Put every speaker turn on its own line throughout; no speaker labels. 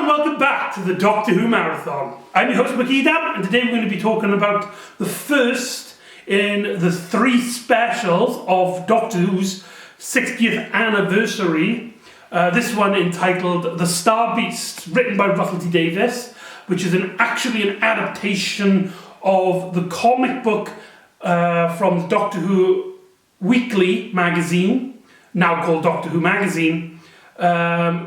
welcome back to the Doctor Who Marathon. I'm your host McEdam, and today we're going to be talking about the first in the 3 specials of Doctor Who's 60th anniversary. This one entitled The Star Beast, written by Russell T Davies, which is actually an adaptation of the comic book from the Doctor Who Weekly magazine, now called Doctor Who Magazine,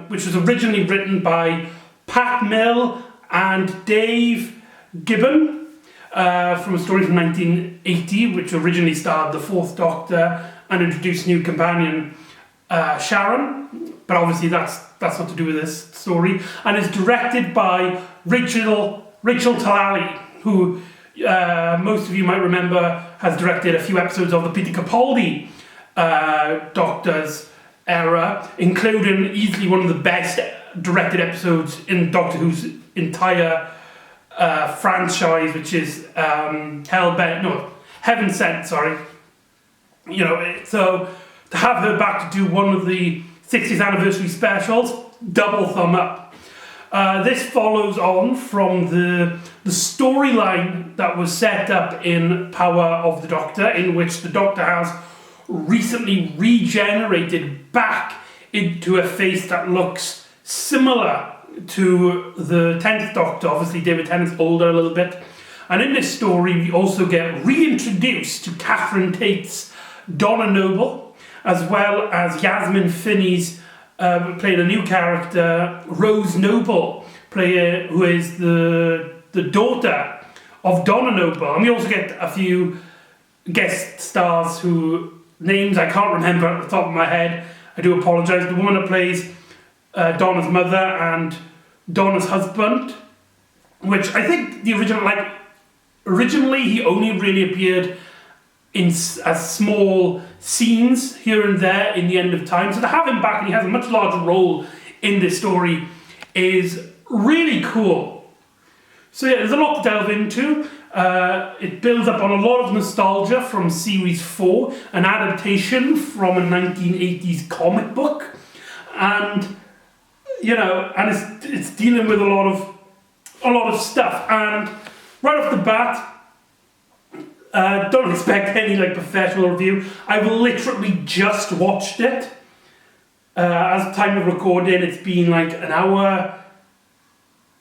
which was originally written by Pat Mill and Dave Gibbon from a story from 1980, which originally starred the 4th Doctor and introduced new companion Sharon, but obviously that's not to do with this story, and is directed by Rachel Talali, who most of you might remember has directed a few episodes of the Peter Capaldi Doctor's era, including easily one of the best directed episodes in Doctor Who's entire franchise, which is Heaven Sent, sorry. You know, so to have her back to do one of the 60th anniversary specials, double thumb up. This follows on from the storyline that was set up in Power of the Doctor, in which the Doctor has recently regenerated back into a face that looks similar to the 10th Doctor. Obviously David Tennant's older a little bit, and in this story we also get reintroduced to Catherine Tate's Donna Noble, as well as Yasmin Finney's playing a new character, Rose Noble, who is the daughter of Donna Noble, and we also get a few guest stars who names I can't remember at the top of my head. I do apologise. The woman that plays Donna's mother and Donna's husband, which I think the originally he only really appeared in as small scenes here and there in the End of Time. So to have him back, and he has a much larger role in this story, is really cool. So yeah, there's a lot to delve into. It builds up on a lot of nostalgia from Series 4, an adaptation from a 1980s comic book, and you know, and it's dealing with a lot of stuff. And right off the bat, don't expect any professional review. I've literally just watched it. As time of recording, it's been an hour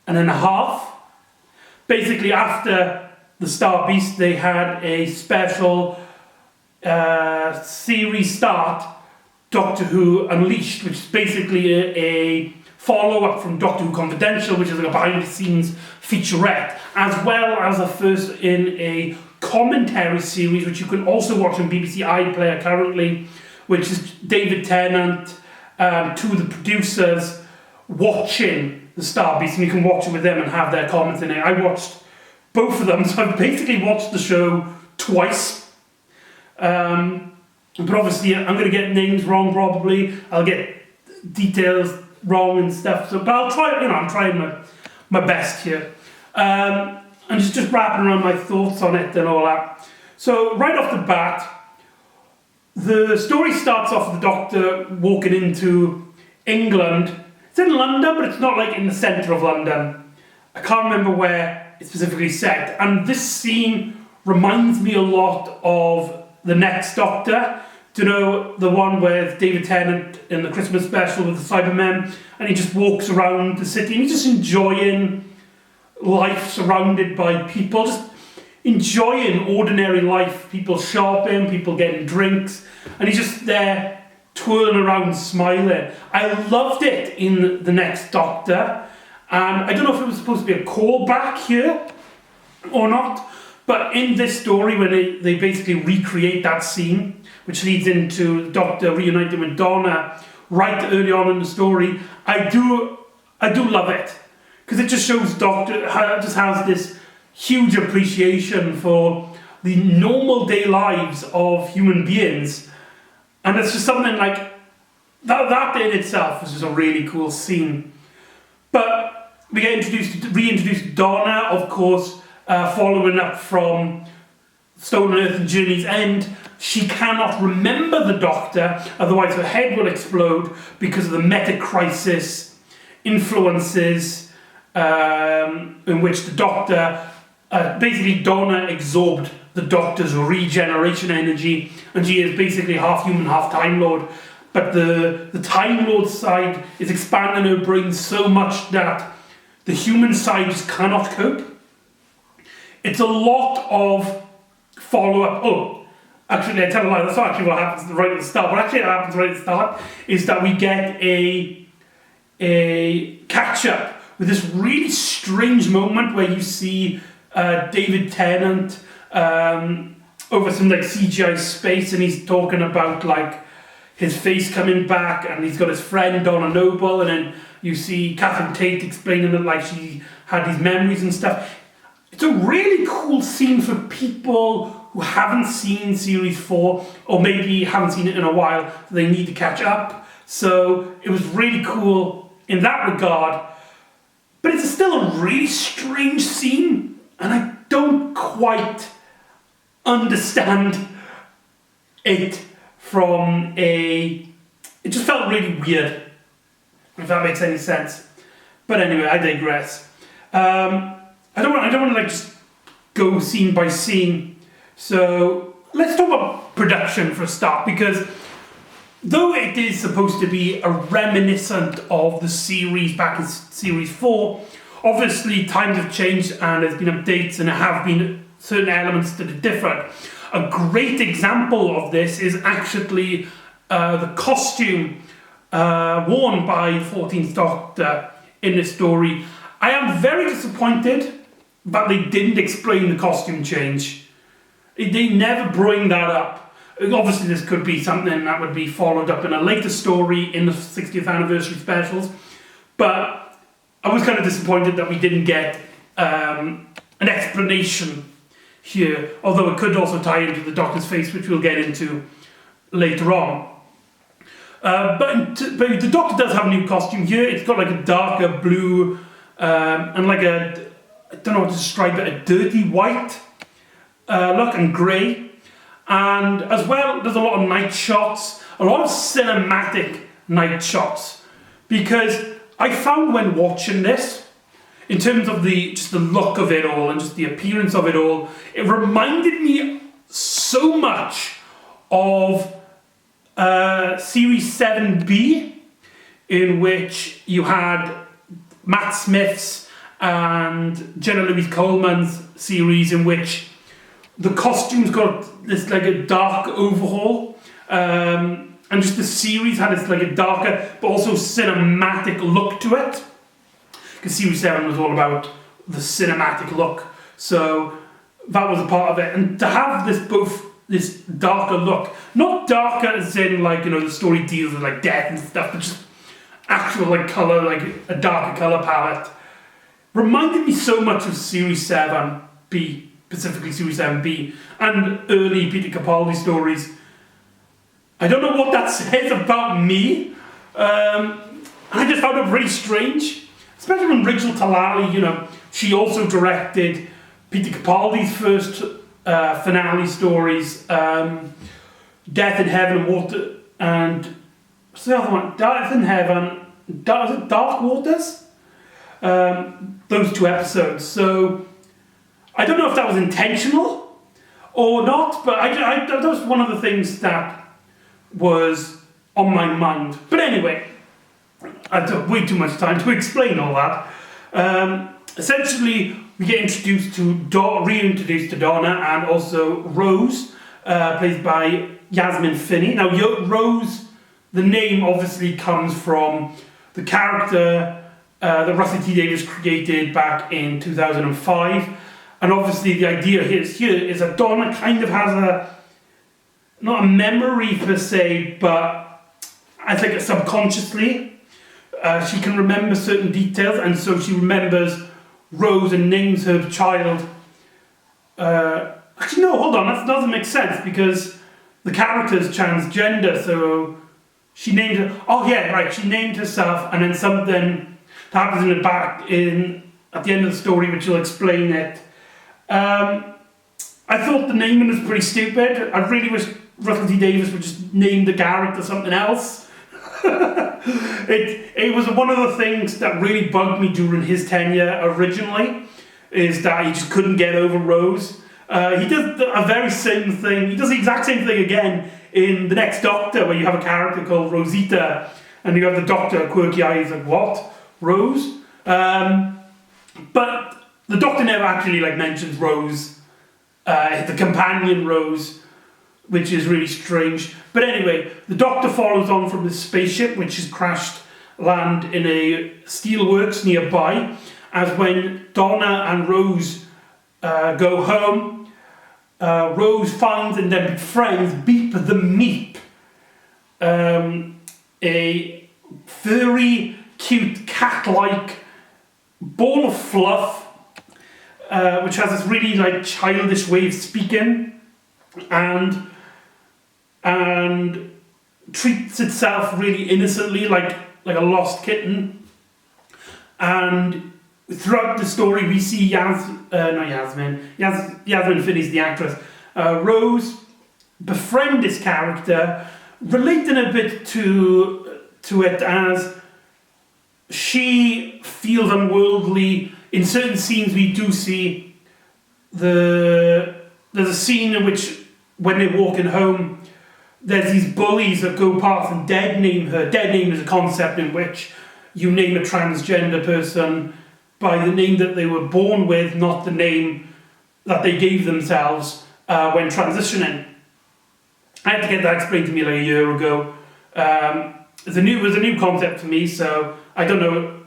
and a half. Basically, after the Star Beast, they had a special series start, Doctor Who Unleashed, which is basically a follow-up from Doctor Who Confidential, which is a behind-the-scenes featurette, as well as a first in a commentary series, which you can also watch on BBC iPlayer currently, which is David Tennant, two of the producers, watching the Star Beast, and you can watch it with them and have their comments in it. I watched both of them, so I've basically watched the show twice. But obviously I'm going to get names wrong probably. I'll get details wrong and stuff. But I'll try, I'm trying my best here. I'm just wrapping around my thoughts on it and all that. So right off the bat, the story starts off with the Doctor walking into England. It's in London, but it's not in the centre of London. I can't remember where it's specifically set, and this scene reminds me a lot of the next Doctor. Do you know the one with David Tennant in the Christmas special with the Cybermen, and he just walks around the city and he's just enjoying life surrounded by people, just enjoying ordinary life, people shopping, people getting drinks, and he's just there twirling around smiling. I loved it in the next Doctor. And I don't know if it was supposed to be a callback here or not, but in this story, when they basically recreate that scene, which leads into the Doctor reuniting with Donna right early on in the story, I do love it, because it just shows Doctor just has this huge appreciation for the normal day lives of human beings, and it's just something that in itself was just a really cool scene. But we get reintroduced to Donna, of course, following up from Stolen Earth and Journey's End. She cannot remember the Doctor, otherwise her head will explode because of the meta-crisis influences in which the Doctor, basically Donna absorbed the Doctor's regeneration energy, and she is basically half human, half Time Lord. But the Time Lord side is expanding her brain so much that the human side just cannot cope. It's a lot of follow-up. Oh, actually, I tell a lie, that's not actually what happens right at the start. What actually happens right at the start is that we get a catch-up with this really strange moment where you see David Tennant over some like CGI space, and he's talking about like his face coming back, and he's got his friend Donna Noble, and then you see Catherine Tate explaining that like she had these memories and stuff. It's a really cool scene for people who haven't seen Series 4, or maybe haven't seen it in a while, so they need to catch up. So it was really cool in that regard, but it's still a really strange scene, and I don't quite understand it from it just felt really weird, if that makes any sense. But anyway, I digress. I don't want to like just go scene by scene. So let's talk about production for a start, because though it is supposed to be a reminiscent of the series back in Series 4, obviously times have changed and there's been updates, and there have been certain elements that are different. A great example of this is actually the costume worn by 14th Doctor in this story. I am very disappointed that they didn't explain the costume change. They never bring that up. Obviously this could be something that would be followed up in a later story in the 60th anniversary specials, but I was kind of disappointed that we didn't get an explanation here, although it could also tie into the Doctor's face, which we'll get into later on. But the Doctor does have a new costume here. It's got like a darker blue and like I don't know how to describe it, a dirty white look, and grey. And as well, there's a lot of night shots, a lot of cinematic night shots, because I found when watching this, in terms of just the look of it all and just the appearance of it all, it reminded me so much of Series 7B, in which you had Matt Smith's and Jenna Louise Coleman's series, in which the costumes got this like a dark overhaul, and just the series had this like a darker but also cinematic look to it, because Series 7 was all about the cinematic look, so that was a part of it. And to have this darker look, not darker as in like, you know, the story deals with like death and stuff, but just actual like colour, like a darker colour palette, reminded me so much of Series 7B, specifically Series 7B, and early Peter Capaldi stories. I don't know what that says about me. I just found it really strange, especially when Rachel Talalay, you know, she also directed Peter Capaldi's first finale stories, Death in Heaven and Water, and what's the other one? Death in Heaven, Dark Waters? Those two episodes. So I don't know if that was intentional or not, but that was one of the things that was on my mind. But anyway, I took way too much time to explain all that. Essentially, we get reintroduced to Donna, and also Rose, played by Yasmin Finney. Now, Rose, the name obviously comes from the character that Russell T Davies created back in 2005. And obviously the idea here is that Donna kind of has not a memory per se, but I think subconsciously she can remember certain details, and so she remembers Rose and names her child. Actually, no, hold on, that doesn't make sense, because the character's transgender, so she named her. Oh yeah, right. She named herself, and then something happens in the back at the end of the story, which will explain it. I thought the naming was pretty stupid. I really wish Russell T Davies would just name the character something else. It was one of the things that really bugged me during his tenure originally, is that he just couldn't get over Rose. He does a very same thing. He does the exact same thing again in The Next Doctor, where you have a character called Rosita, and you have the Doctor, quirky eyes, like, what? Rose? But the Doctor never actually mentions Rose, the companion Rose, which is really strange. But anyway, the Doctor follows on from the spaceship, which has crashed land in a steelworks nearby, as when Donna and Rose go home, Rose finds and then befriends Beep the Meep, a furry, cute, cat-like ball of fluff, which has this really childish way of speaking, and treats itself really innocently, like a lost kitten. And throughout the story, we see Yasmin Finney's the actress, Rose, befriend this character, relating a bit to it as she feels unworldly. In certain scenes we do see there's a scene in which, when they're walking home, there's these bullies that go past and dead name her. Dead name is a concept in which you name a transgender person by the name that they were born with, not the name that they gave themselves when transitioning. I had to get that explained to me a year ago. It was a new concept for me, so I don't know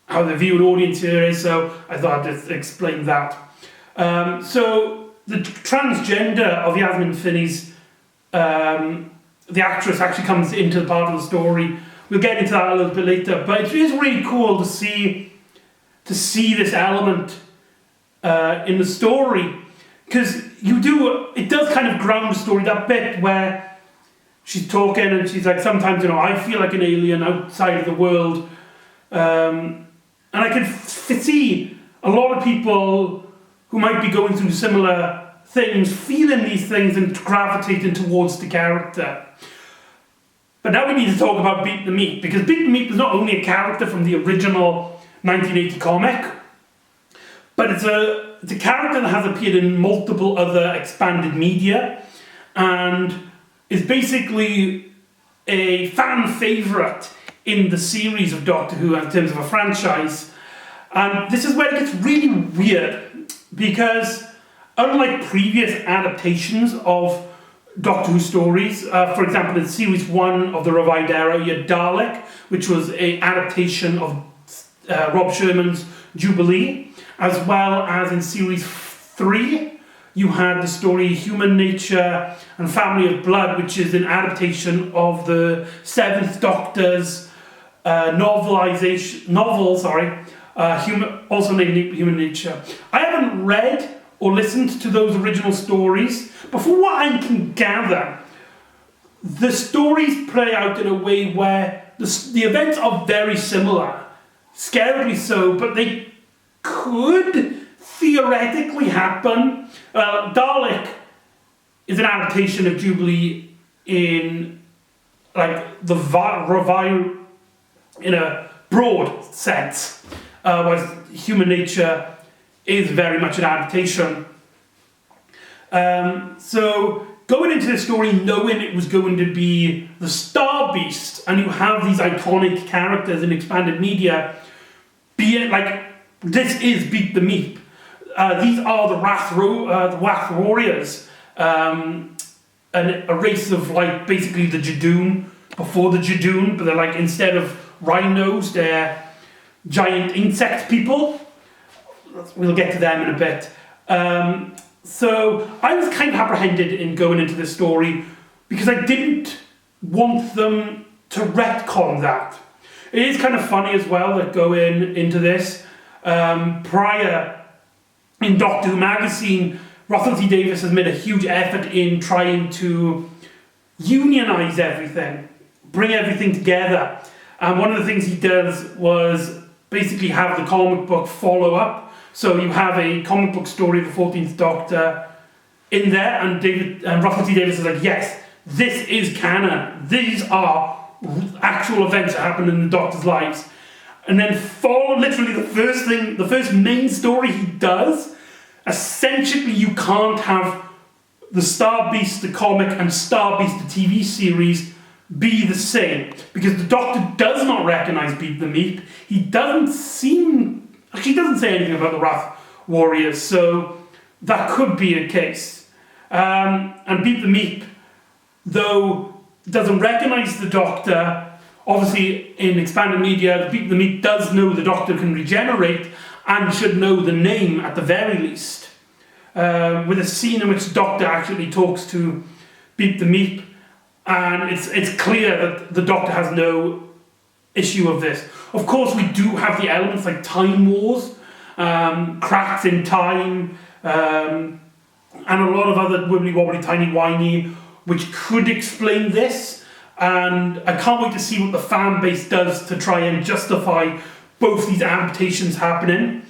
how the viewing audience here is, so I thought I'd just explain that. So the transgender of Yasmin Finney's, the actress, actually comes into the part of the story. We'll get into that a little bit later, but it is really cool to see this element in the story, because it does kind of ground the story, that bit where she's talking and she's like, sometimes, I feel like an alien outside of the world, and I can see a lot of people who might be going through similar things, feeling these things and gravitating towards the character. But now we need to talk about Beep the Meep, because Beep the Meep is not only a character from the original 1980 comic, but it's a character that has appeared in multiple other expanded media, and is basically a fan favourite in the series of Doctor Who in terms of a franchise. And this is where it gets really weird, because unlike previous adaptations of Doctor Who stories, for example in series 1 of the Revived Era, you had Dalek, which was an adaptation of Rob Sherman's Jubilee, as well as in series 3 you had the story Human Nature and Family of Blood, which is an adaptation of the 7th Doctor's novel, also named Human Nature. I haven't read or listened to those original stories, but from what I can gather, the stories play out in a way where the events are very similar, scarily so, but they could theoretically happen. Dalek is an adaptation of Jubilee in in a broad sense, whereas Human Nature is very much an adaptation. So going into this story knowing it was going to be the Star Beast, and you have these iconic characters in expanded media, be it this is Beep the Meep. These are the Wrath Warriors, and a race of basically the Jadoon before the Jadoon, but they're instead of rhinos, they're giant insect people. We'll get to them in a bit. So I was kind of apprehended in going into this story because I didn't want them to retcon that. It is kind of funny as well that going into this, prior in Doctor Who magazine, Russell T Davies has made a huge effort in trying to unionize everything, bring everything together. And one of the things he does was basically have the comic book follow up. So you have a comic book story of the 14th Doctor in there, and Russell T Davies is like, yes, this is canon. These are actual events that happen in the Doctor's lives. And then follow literally the first main story he does. Essentially, you can't have the Star Beast, the comic, and Star Beast, the TV series, be the same. Because the Doctor does not recognize Beat the Meep. He doesn't say anything about the Wrath Warriors, so that could be a case. And Beat the Meep, though, doesn't recognize the Doctor. Obviously, in expanded media, Beat the Meep does know the Doctor can regenerate and should know the name at the very least. With a scene in which the Doctor actually talks to Beat the Meep, and it's clear that the Doctor has no issue of this. Of course, we do have the elements like time wars, cracks in time, and a lot of other wibbly-wobbly, tiny-whiny, which could explain this. And I can't wait to see what the fan base does to try and justify both these adaptations happening.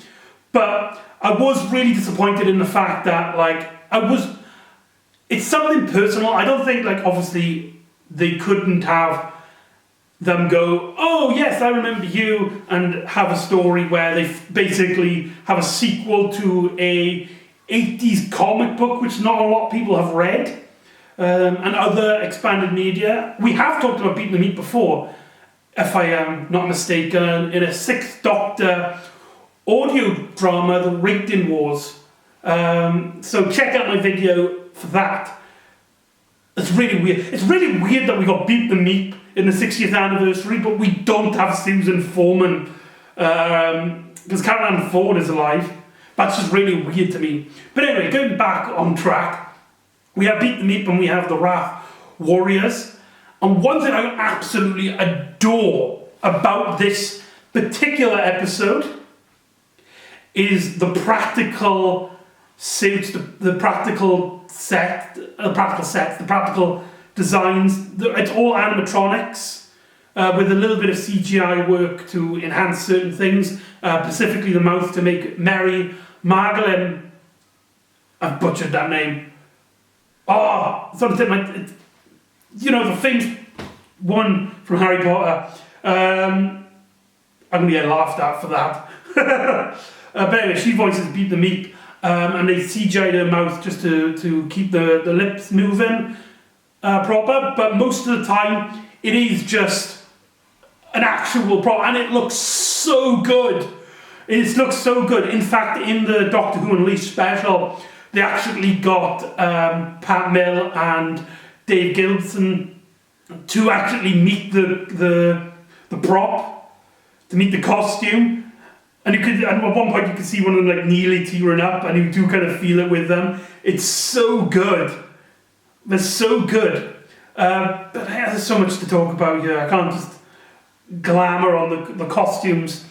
But I was really disappointed in the fact that, it's something personal. I don't think, obviously, they couldn't have them go, oh, yes, I remember you, and have a story where they basically have a sequel to a 80s comic book, which not a lot of people have read. And other expanded media. We have talked about Beat the Meat before, if I am not mistaken, in a Sixth Doctor audio drama, The Rating Wars. So check out my video for that. It's really weird. It's really weird that we got Beat the Meat in the 60th anniversary, but we don't have Susan Foreman, because Caroline Ford is alive. That's just really weird to me. But anyway, going back on track, we have Beat the Meep and we have the Wrath Warriors. And one thing I absolutely adore about this particular episode is the practical suits, the practical sets, the practical designs. It's all animatronics with a little bit of CGI work to enhance certain things, specifically the mouth to make Mary Magdalene. I've butchered that name. Something like, the famous one from Harry Potter. I'm going to get laughed at for that. But anyway, she voices Beat the Meep, and they CGI her mouth just to keep the lips moving proper. But most of the time, it is just an actual prop, and it looks so good. It looks so good. In fact, in the Doctor Who Unleashed special, they actually got Pat Mill and Dave Gilson to actually meet the prop, to meet the costume. And at one point you could see one of them nearly tearing up, and you do kind of feel it with them. It's so good. They're so good. But there's so much to talk about here. I can't just glamour on the costumes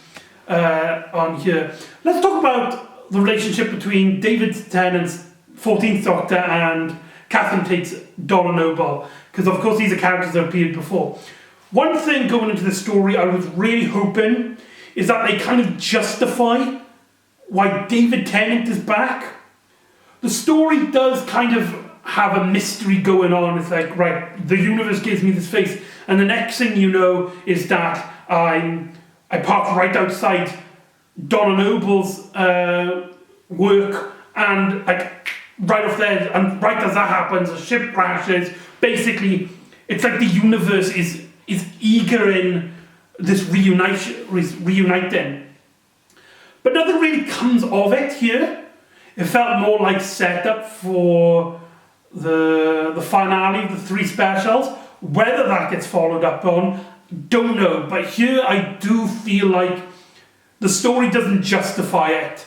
on here. Let's talk about the relationship between David Tennant's 14th Doctor and Catherine Tate's Donna Noble, because of course these are characters that appeared before. One thing going into the story I was really hoping is that they kind of justify why David Tennant is back. The story does kind of have a mystery going on. It's like, right, the universe gives me this face, and the next thing you know is that I parked right outside Donna Noble's work, and right off there, and right as that happens, a ship crashes. Basically, it's like the universe is eager in this reuniting. But nothing really comes of it here. It felt more like setup for the finale of the 3 specials. Whether that gets followed up on, don't know. But here I do feel like the story doesn't justify it.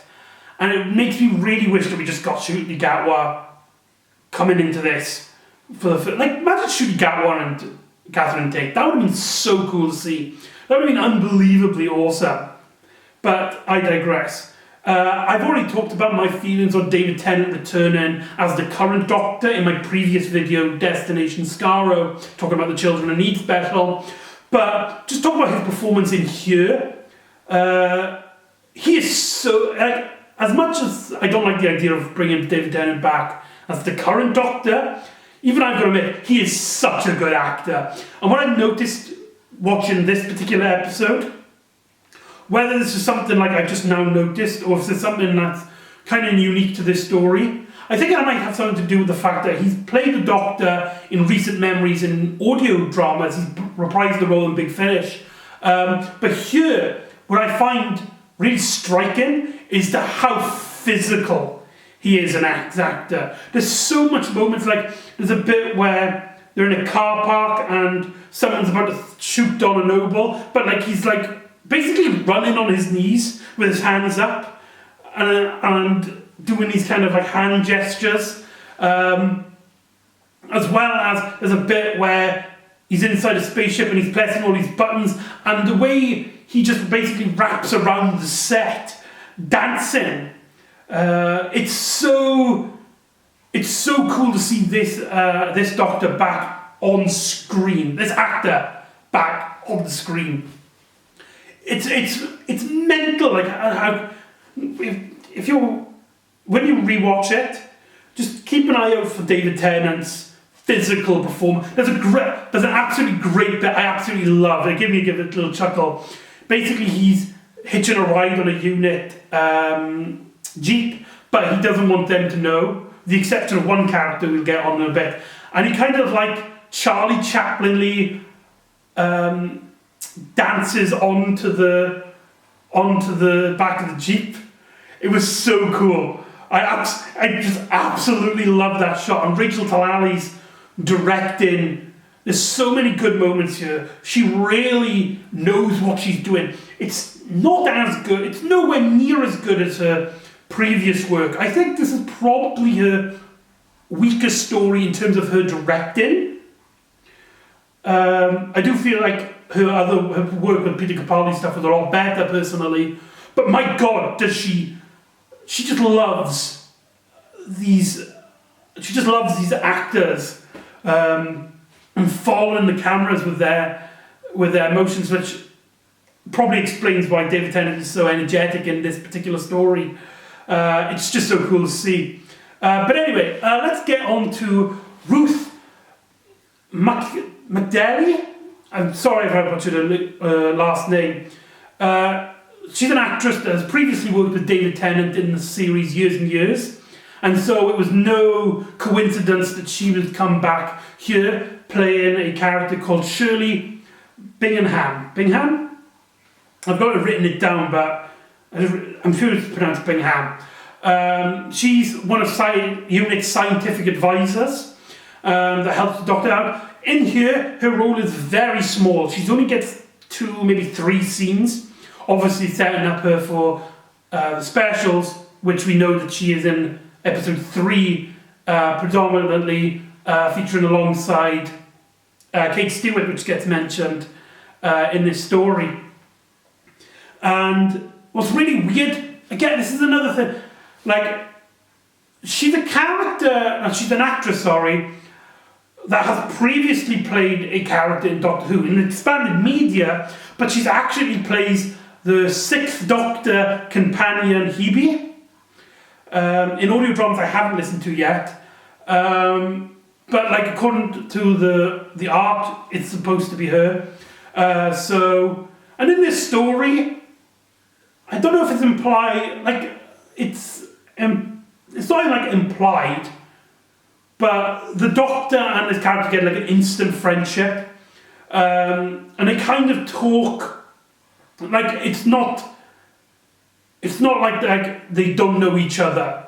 And it makes me really wish that we just got Ncuti Gatwa coming into this. Imagine Ncuti Gatwa and Catherine Tate. That would have been so cool to see. That would have been unbelievably awesome. But I digress. I've already talked about my feelings on David Tennant returning as the current Doctor in my previous video, Destination Skaro, talking about the Children in Need special. But just talk about his performance in here. He is so... as much as I don't like the idea of bringing David Tennant back as the current Doctor, even I've got to admit, he is such a good actor. And what I've noticed watching this particular episode. Whether this is something like I've just now noticed, or if there's something that's kind of unique to this story. I think it might have something to do with the fact that he's played the Doctor in recent memories in audio dramas. He's reprised the role in Big Finish. But here, what I find really striking is how physical he is an actor. There's so much moments, like there's a bit where they're in a car park and someone's about to shoot Donna Noble, but like he's like basically running on his knees with his hands up and doing these kind of like hand gestures, as well as there's a bit where he's inside a spaceship and he's pressing all these buttons, and the way he just basically wraps around the set dancing, it's so cool to see this Doctor back on screen, this actor back on the screen. It's mental, like how when you rewatch it, just keep an eye out for David Tennant's physical performance. There's an absolutely great bit I absolutely love. It give it a little chuckle. Basically, he's hitching a ride on a unit Jeep, but he doesn't want them to know, with the exception of one character we'll get on in a bit. And he kind of like Charlie Chaplinly dances onto the back of the Jeep. It was so cool. I just absolutely love that shot. And Rachel Talali's directing. There's so many good moments here. She really knows what she's doing. It's not as good. It's nowhere near as good as her previous work. I think this is probably her weakest story in terms of her directing. I do feel like her work with Peter Capaldi stuff was a lot better personally. But my God, does she just loves these. She just loves these actors and following the cameras with their emotions, which probably explains why David Tennant is so energetic in this particular story. It's just so cool to see. But anyway, let's get on to Ruth McEdam. I'm sorry if I butchered her last name. She's an actress that has previously worked with David Tennant in the series years and years. And so it was no coincidence that she would come back here playing a character called Shirley Bingham. Bingham? I've got it written down, but I'm sure it's pronounced Bingham. She's one of UNIT's scientific advisors that helps the Doctor out. In here, her role is very small. She only gets 2, maybe 3 scenes. Obviously setting up her for the specials, which we know that she is in episode 3, predominantly featuring alongside Kate Stewart, which gets mentioned in this story. And what's really weird, again, this is another thing, like, she's a character, she's an actress, that has previously played a character in Doctor Who in expanded media, but she's actually plays the 6th Doctor companion Hebe. In audio dramas I haven't listened to yet, but like according to the art, it's supposed to be her. And in this story, I don't know if it's implied, like it's not like implied, but the Doctor and his character get like an instant friendship, and they kind of talk. Like it's not like they don't know each other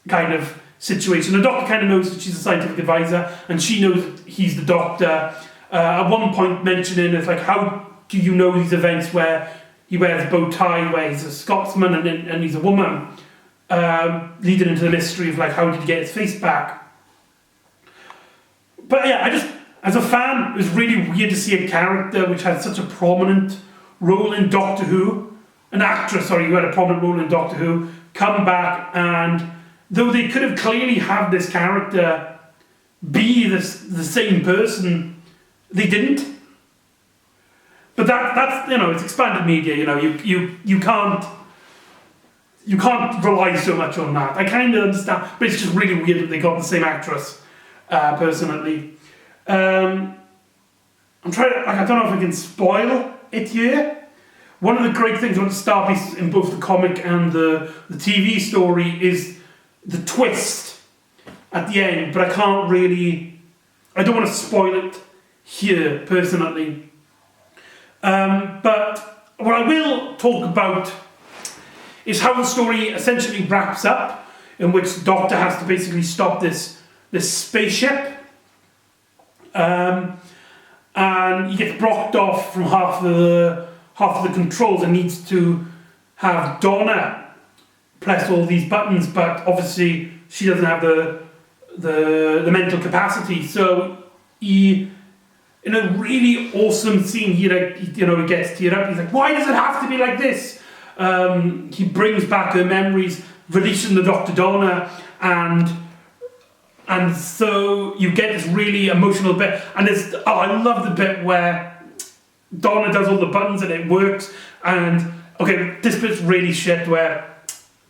kind of situation. The Doctor kind of knows that she's a scientific advisor, and she knows that he's the Doctor. At one point mentioning it's like, how do you know these events where he wears a bow tie, where he's a Scotsman and he's a woman, leading into the mystery of like how did he get his face back. But yeah, I just, as a fan, it was really weird to see a character which had such a prominent role in Doctor Who, an actress, who had a prominent role in Doctor Who, come back, and though they could have clearly had this character be the same person, they didn't. But that's it's expanded media, you can't rely so much on that. I kind of understand, but it's just really weird that they got the same actress, personally. I'm trying to, like, I don't know if I can spoil it here. One of the great things about the Star Beast in both the comic and the TV story is the twist at the end, but I don't want to spoil it here, personally. But what I will talk about is how the story essentially wraps up, in which Doctor has to basically stop this spaceship. And he gets blocked off from half of the controls and needs to have Donna press all these buttons, but obviously she doesn't have the mental capacity. So he, in a really awesome scene, he gets teared up. He's like, why does it have to be like this? He brings back her memories, releasing the Dr. Donna, and so you get this really emotional bit. And I love the bit where Donna does all the buttons and it works. And okay, this bit's really shit, where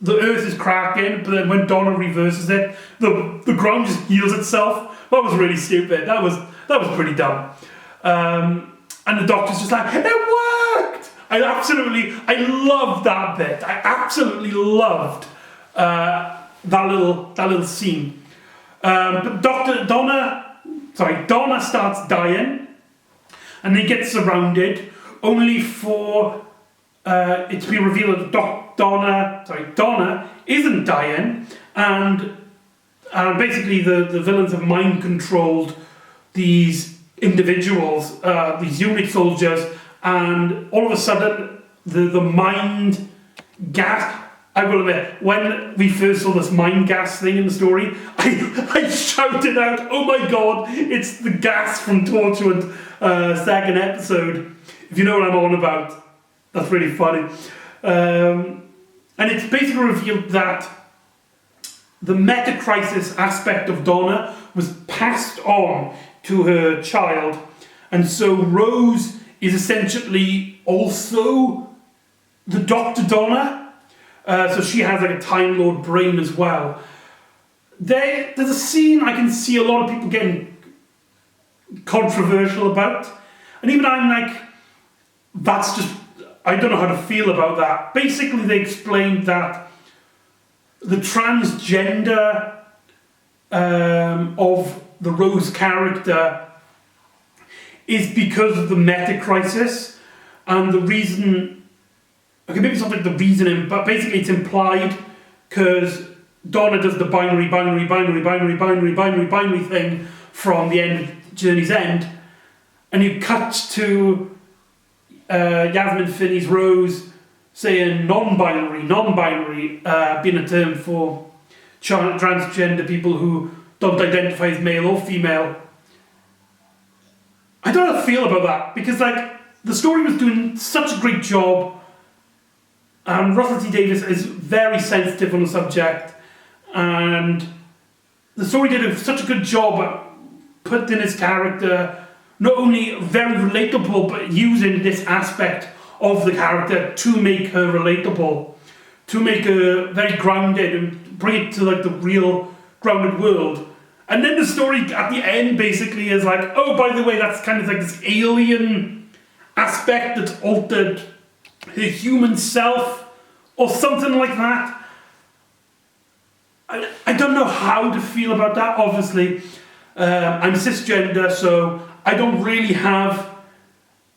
the earth is cracking, but then when Donna reverses it, the ground just heals itself. That was really stupid. That was pretty dumb. And the Doctor's just like, it worked! I loved that bit. I absolutely loved that little scene. But Donna starts dying, and they get surrounded, only for it to be revealed that Donna isn't dying, and basically the villains have mind controlled these individuals, these unit soldiers, and all of a sudden the mind gas. I will admit, when we first saw this mind gas thing in the story, I shouted out, "Oh my god, it's the gas from Torchwood second episode." If you know what I'm on about, that's really funny. And it's basically revealed that the meta-crisis aspect of Donna was passed on to her child, and so Rose is essentially also the Dr. Donna. So she has like a Time Lord brain as well. There's a scene I can see a lot of people getting controversial about, and even I'm like, that's just, I don't know how to feel about that. Basically, they explained that the transgender of the Rose character is because of the meta crisis, and the reason. Okay, maybe it's not like the reasoning, but basically it's implied because Donna does the binary thing from the end of Journey's End, and you cut to Yasmin Finney's Rose saying non-binary being a term for transgender people who don't identify as male or female. I don't know how to feel about that, because like the story was doing such a great job. Russell T Davies is very sensitive on the subject, and the story did such a good job at putting his character not only very relatable, but using this aspect of the character to make her relatable, to make her very grounded and bring it to like the real grounded world. And then the story at the end basically is like, oh, by the way, that's kind of like this alien aspect that's altered her human self, or something like that. I don't know how to feel about that. Obviously, I'm cisgender, so I don't really have.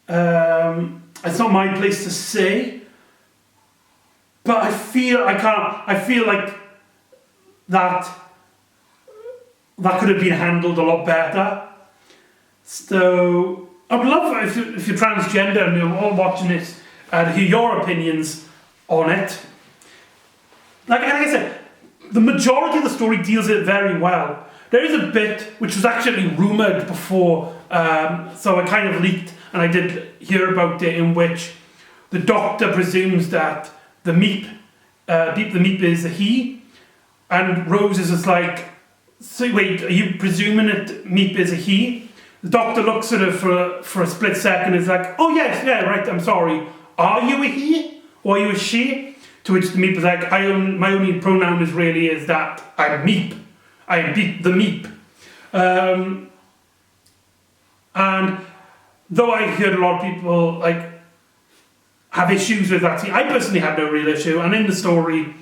It's not my place to say. But I feel like that could have been handled a lot better. So I would love if you're transgender and you're all watching this. To hear your opinions on it. Like I said, the majority of the story deals with it very well. There is a bit which was actually rumoured before, so I kind of leaked, and I did hear about it, in which the Doctor presumes that the Meep is a he, and Rose is just like, so wait, are you presuming that Meep is a he? The Doctor looks at her for a split second and is like, oh yes, yeah, right, I'm sorry. Are you a he or are you a she? To which the Meep is like, my only pronoun is that I'm Meep. I am the Meep. And though I heard a lot of people like have issues with that scene, I personally had no real issue. And in the story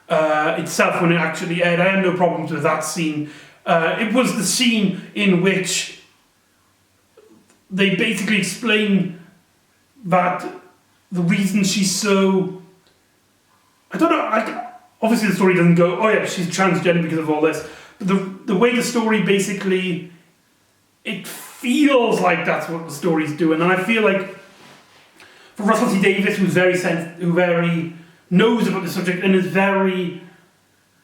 itself, when it actually aired, I had no problems with that scene. It was the scene in which they basically explain that the reason she's so... I don't know, obviously the story doesn't go, oh yeah, she's transgender because of all this. But the way the story basically... It feels like that's what the story's doing. And I feel like for Russell T Davies, who very knows about the subject and is very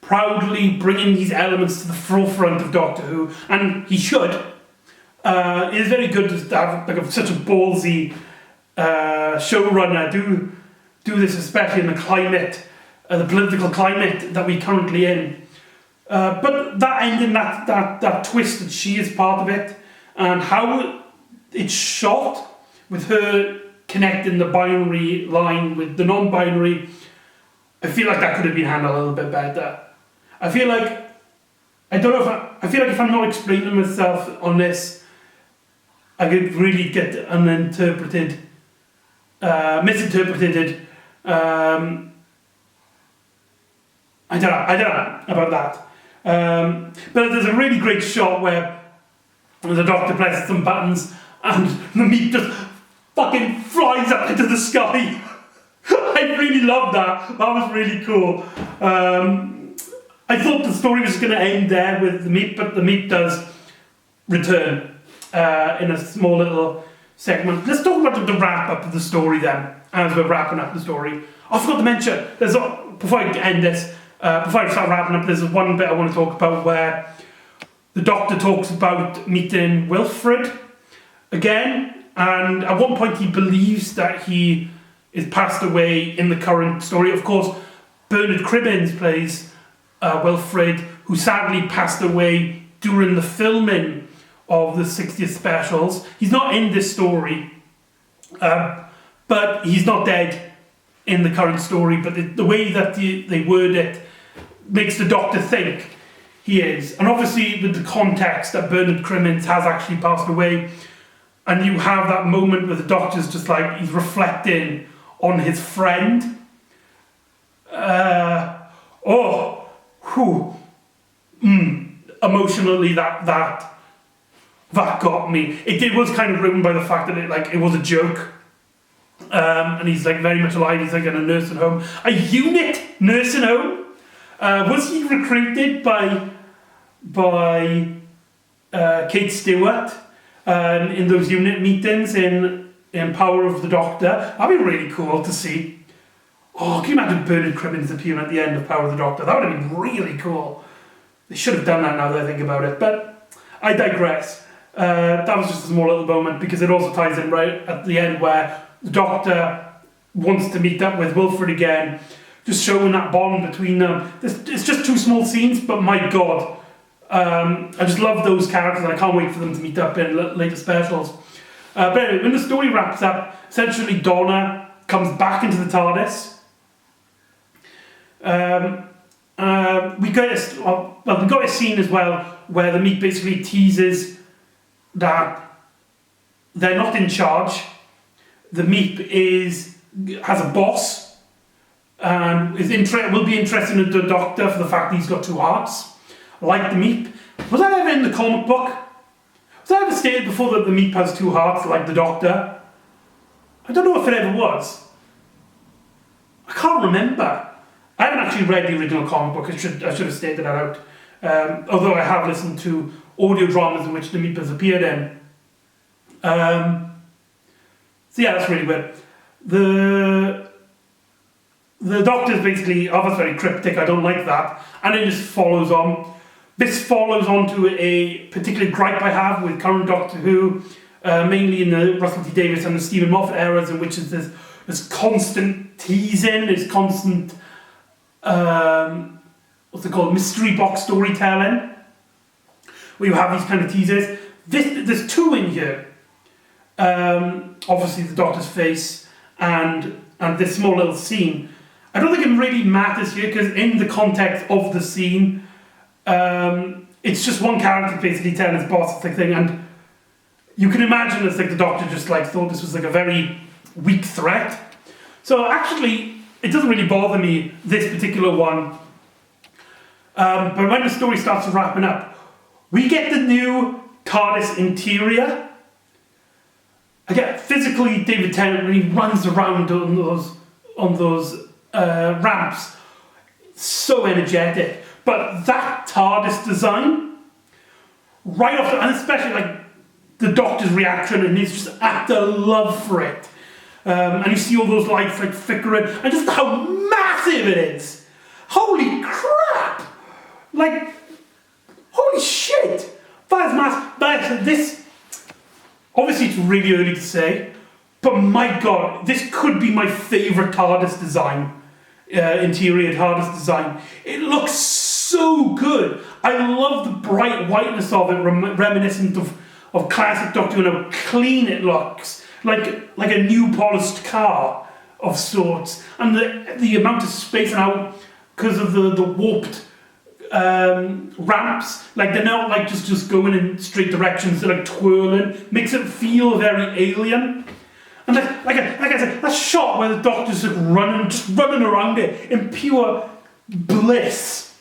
proudly bringing these elements to the forefront of Doctor Who, and he should, it is very good to have like such a ballsy showrunner do this, especially in the climate, the political climate that we're currently in. But that ending, that twist that she is part of it, and how it's shot with her connecting the binary line with the non-binary, I feel like that could have been handled a little bit better. I feel like if I'm not explaining myself on this, I could really get misinterpreted. I don't know about that. But there's a really great shot where the Doctor presses some buttons and the meat just fucking flies up into the sky. I really loved that. That was really cool. I thought the story was going to end there with the meat, but the meat does return in a small little segment. Let's talk about the wrap-up of the story then, as we're wrapping up the story. I forgot to mention, before I end this, before I start wrapping up, there's one bit I want to talk about where the Doctor talks about meeting Wilfred again, and at one point he believes that he is passed away in the current story. Of course, Bernard Cribbins plays Wilfred, who sadly passed away during the filming of the 60th specials. He's not in this story, but he's not dead in the current story, but the way that they word it makes the Doctor think he is. And obviously with the context that Bernard Crimmins has actually passed away, and you have that moment where the Doctor's just like, he's reflecting on his friend. Emotionally that got me. It was kind of ruined by the fact that it was a joke. And he's like very much alive. He's like in a nursing home, a unit nursing home. Was he recruited by Kate Stewart in those unit meetings in Power of the Doctor? That'd be really cool to see. Oh, can you imagine Bernard Cribbins appearing at the end of Power of the Doctor? That would have been really cool. They should have done that now that I think about it. But I digress. That was just a small little moment because it also ties in right at the end where the Doctor wants to meet up with Wilfred again, just showing that bond between them. It's just two small scenes, but my God. I just love those characters and I can't wait for them to meet up in later specials. But anyway, when the story wraps up, essentially Donna comes back into the TARDIS. We got a scene as well where the meat basically teases that they're not in charge. The meat has a boss and will be interested in the Doctor for the fact that he's got two hearts, like the meat. Was that ever in the comic book? Was that ever stated before that the meat has two hearts, like the Doctor? I don't know if it ever was. I can't remember. I haven't actually read the original comic book. I should have stated that out. Although I have listened to audio dramas in which the meat has appeared in. So yeah, that's really weird. The Doctor's basically, that's very cryptic, I don't like that. And it just follows on. This follows on to a particular gripe I have with current Doctor Who, mainly in the Russell T Davies and the Stephen Moffat eras, in which is this constant teasing, this constant, what's it called, mystery box storytelling, where you have these kind of teasers. There's two in here. Obviously the Doctor's face and this small little scene. I don't think it really matters here because in the context of the scene, it's just one character basically telling his boss the thing, and you can imagine it's like the Doctor just like thought this was like a very weak threat. So actually, it doesn't really bother me, this particular one. But when the story starts wrapping up, we get the new TARDIS interior. Again, physically, David Tennant really runs around on those ramps, so energetic. But that TARDIS design, right off, and especially like the Doctor's reaction and his just utter love for it, and you see all those lights like flickering, and just how massive it is. Holy crap! Like, holy shit! That is massive. But this. Obviously, it's really early to say, but my God, this could be my favourite TARDIS design, interior TARDIS design. It looks so good. I love the bright whiteness of it, reminiscent of classic Doctor Who, and how clean it looks, like a new polished car of sorts, and the amount of space and how, because of the warped ramps, like they're not like just going in straight directions, they're like twirling, makes it feel very alien. And like I said, that shot where the Doctor's just running around it in pure bliss,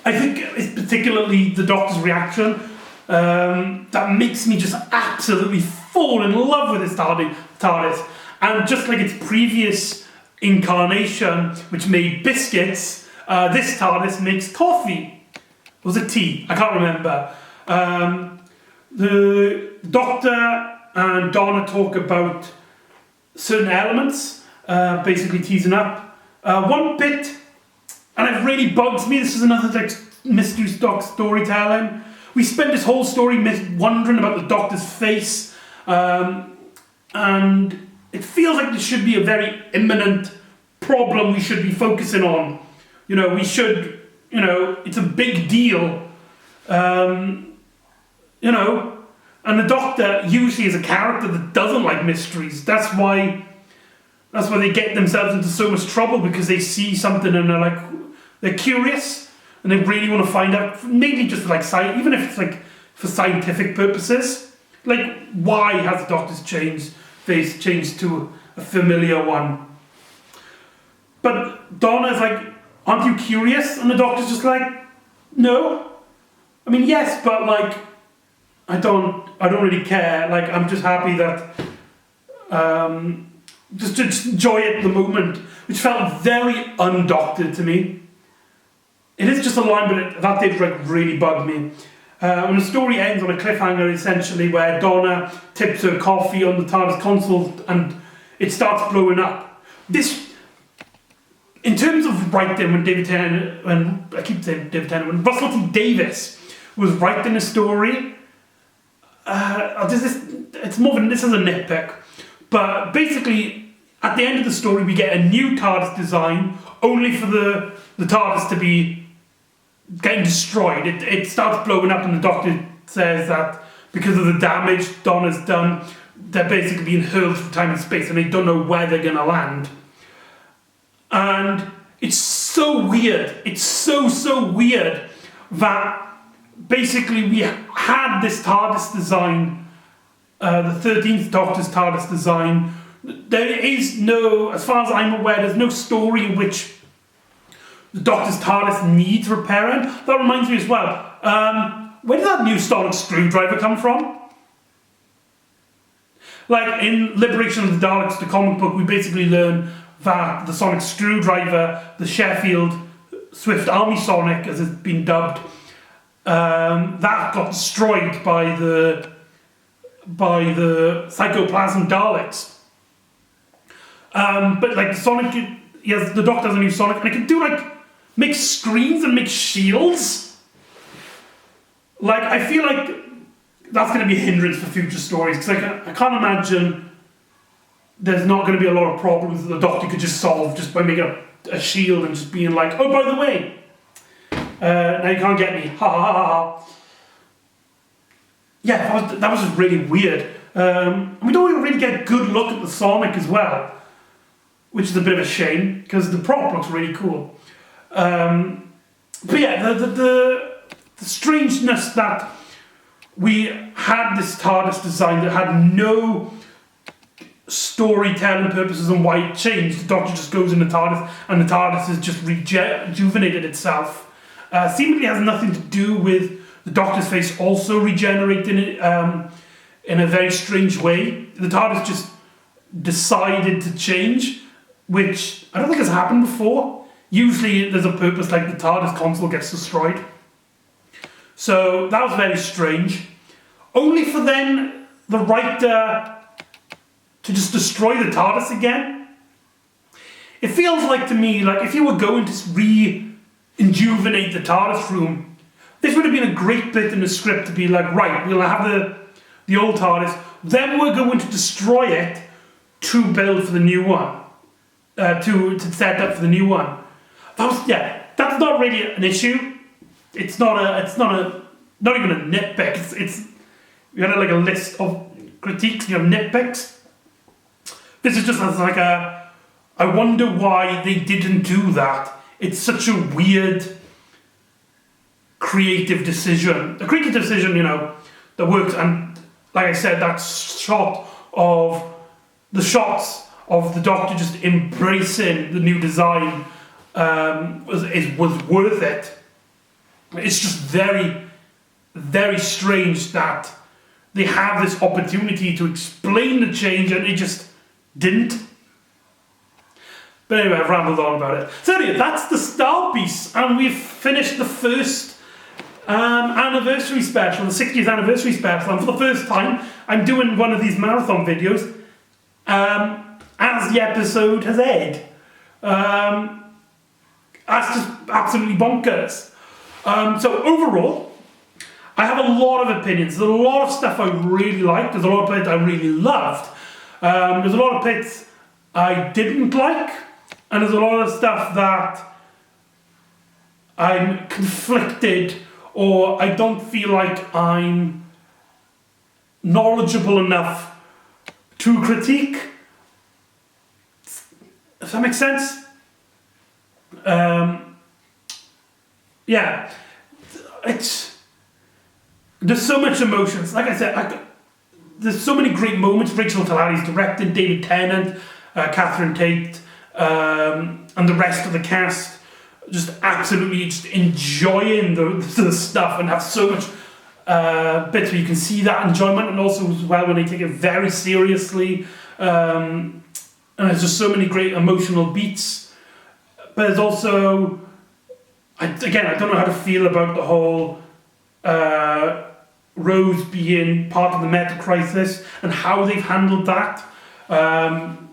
I think it's particularly the Doctor's reaction that makes me just absolutely fall in love with this TARDIS. And just like its previous incarnation, which made biscuits, this TARDIS makes coffee. Or was it tea? I can't remember. The Doctor and Donna talk about certain elements, basically teasing up. One bit, and it really bugs me, this is another like mystery stock storytelling. We spent this whole story wondering about the Doctor's face, and it feels like this should be a very imminent problem we should be focusing on. It's a big deal, and the Doctor usually is a character that doesn't like mysteries. That's why they get themselves into so much trouble, because they see something and they're curious and they really want to find out, maybe just like even if it's like for scientific purposes. Like, why has the Doctor's face changed to a familiar one? But Donna's like, aren't you curious? And the Doctor's just like, no. I mean, yes, but like, I don't really care. Like, I'm just happy that, just to enjoy it the moment, which felt very undoctored to me. It is just a line, but that did really bug me. And the story ends on a cliffhanger, essentially, where Donna tips her coffee on the TARDIS console and it starts blowing up. This, in terms of writing, when Russell T Davies was writing the story, this is a nitpick, but basically at the end of the story we get a new TARDIS design, only for the TARDIS to be getting destroyed. It starts blowing up, and the Doctor says that because of the damage Donna's done, they're basically being hurled through time and space, and they don't know where they're going to land. And it's so weird. It's so weird that basically we had this TARDIS design, the 13th Doctor's TARDIS design. There is no, as far as I'm aware, there's no story in which the Doctor's TARDIS needs repairing. That reminds me as well, where did that new sonic screwdriver come from? Like in Liberation of the Daleks, the comic book, we basically learn that the sonic screwdriver, the Sheffield Swift Army Sonic, as it's been dubbed, that got destroyed by the Psychoplasm Daleks. But like the Sonic, yes, the Doctor has a new Sonic, and it can do make screens and make shields. Like, I feel like that's going to be a hindrance for future stories, because I can't imagine there's not going to be a lot of problems that the Doctor could just solve just by making a shield and just being like, oh, by the way, now you can't get me, ha ha ha ha. Yeah, that was just really weird. We don't even really get a good look at the Sonic as well, which is a bit of a shame, because the prop looks really cool. But yeah, the strangeness that we had this TARDIS design that had no storytelling purposes on why it changed. The Doctor just goes in the TARDIS and the TARDIS has just rejuvenated itself. Seemingly has nothing to do with the Doctor's face also regenerating it in a very strange way. The TARDIS just decided to change, which I don't think has happened before. Usually there's a purpose, like the TARDIS console gets destroyed. So that was very strange. Only for then the writer to just destroy the TARDIS again. It feels like to me, like if you were going to rejuvenate the TARDIS room, this would have been a great bit in the script to be like, right, we'll have the old TARDIS, then we're going to destroy it to build for the new one, to set up for the new one. That's not really an issue. It's not even a nitpick. It's you had like a list of critiques, you have nitpicks. This is just like I wonder why they didn't do that. It's such a weird creative decision. A creative decision, that works. And like I said, that shot of the shots of the Doctor just embracing the new design was worth it. It's just very, very strange that they have this opportunity to explain the change and it just didn't. But anyway, I've rambled on about it. So anyway, that's the Star Piece, and we've finished the first anniversary special, the 60th anniversary special, and for the first time, I'm doing one of these marathon videos as the episode has aired. That's just absolutely bonkers. So overall, I have a lot of opinions. There's a lot of stuff I really liked. There's a lot of bits I really loved. There's a lot of bits I didn't like. And there's a lot of stuff that I'm conflicted or I don't feel like I'm knowledgeable enough to critique. Does that make sense? Yeah. There's so much emotions. Like I said, there's so many great moments. Rachel Talari's directed, David Tennant, Catherine Tate, and the rest of the cast just absolutely just enjoying the stuff and have so much bits where you can see that enjoyment, and also as well when they take it very seriously. And there's just so many great emotional beats. But there's also, I don't know how to feel about the whole Rose being part of the meta crisis and how they've handled that. And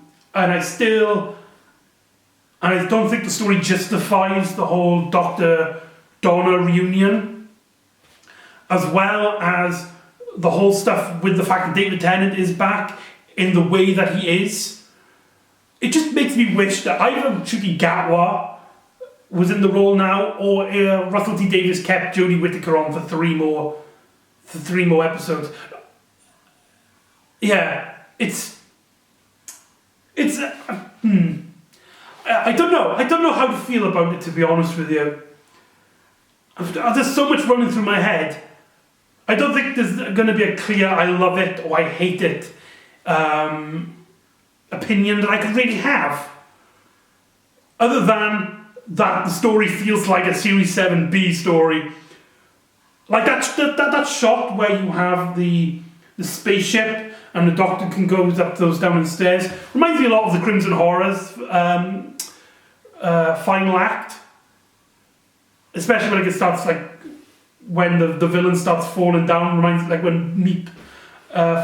I don't think the story justifies the whole Dr. Donna reunion, as well as the whole stuff with the fact that David Tennant is back in the way that he is. It just makes me wish that either Ncuti Gatwa was in the role now, or Russell T Davies kept Jodie Whittaker on for three more episodes. Yeah, I don't know. I don't know how to feel about it, to be honest with you. There's so much running through my head. I don't think there's going to be a clear I love it or I hate it opinion that I could really have. Other than that the story feels like a Series 7B story. Like that shot where you have the spaceship and the Doctor can go up those down the stairs. Reminds me a lot of the Crimson Horrors final act. Especially when it starts, like, when the villain starts falling down. Reminds me, like, when Meep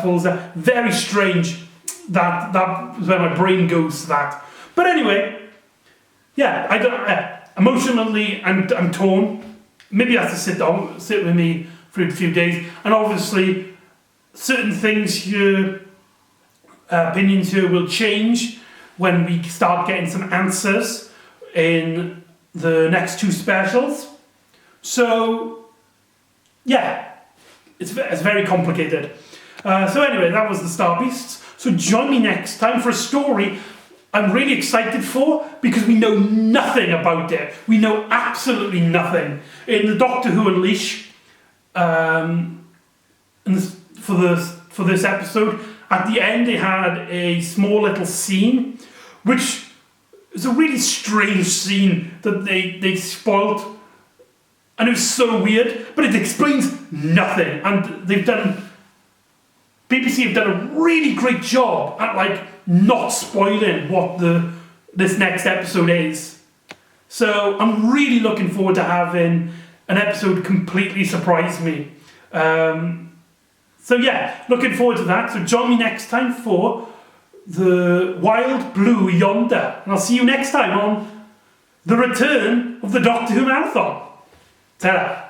falls down. Very strange. That is where my brain goes to that. But anyway, yeah, emotionally I'm torn. Maybe I have to sit with me for a few days. And obviously, certain things here, opinions here will change when we start getting some answers in the next two specials. So, yeah, it's very complicated. So anyway, that was the Star Beasts. So join me next time for a story I'm really excited for, because we know nothing about it. We know absolutely nothing. In the Doctor Who Unleash for this episode. At the end, they had a small little scene, which is a really strange scene that they spoilt, and it was so weird. But it explains nothing, and BBC have done a really great job at like not spoiling what this next episode is. So I'm really looking forward to having an episode completely surprise me. So yeah, looking forward to that. So join me next time for the Wild Blue Yonder. And I'll see you next time on the return of the Doctor Who Marathon. Ta-da!